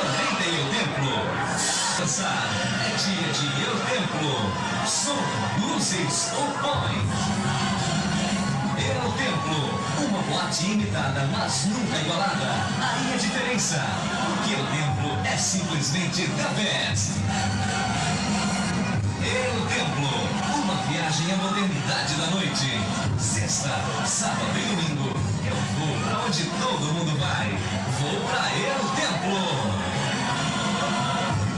também tem El Templo. Dançar é dia de El Templo. Som, luzes, o põe. El Templo, uma boate imitada, mas nunca igualada. Aí a diferença, porque El Templo é simplesmente the best. El Templo, uma viagem à modernidade da noite. Sexta, sábado e domingo, é o voo pra onde todo mundo vai. Vou pra El Templo.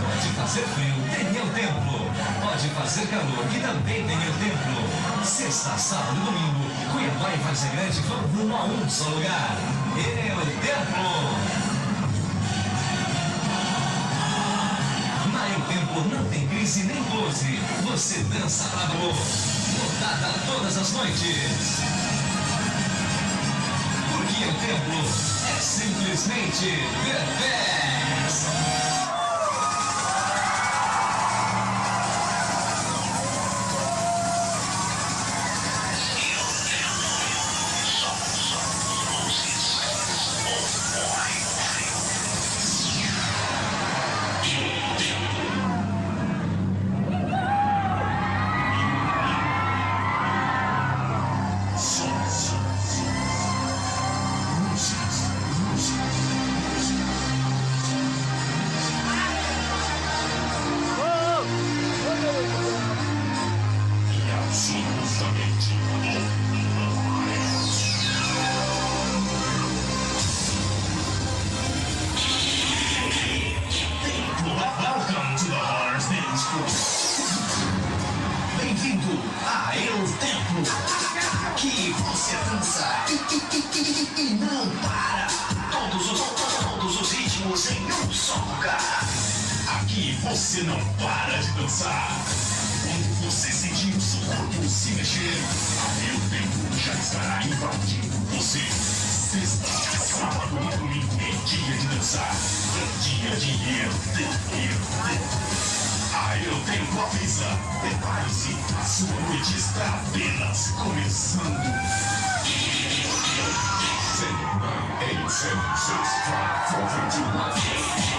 Pode fazer frio, tem El Templo. Pode fazer calor, que também tem El Templo. Sexta, sábado e domingo, Cuiabá e Várzea Grande vão rumo a um só lugar. El Templo. Na El Templo não tem crise nem close. Você dança pra valor. Lotada todas as noites. Porque El Templo é simplesmente the best. Bem-vindo a El Templo. Aqui você dança e não para. Todos os ritmos em um só lugar. Aqui você não para de dançar. Quando você sentir o seu corpo se mexer, a El Templo já estará invadindo você. Sexta, sábado e domingo é dia de dançar. É dia de El Templo. A El Templo avisa. Prepare-se, a sua noite está apenas começando. 10, 9, 8, 7, 6, 5, 4, 3, 2, 1.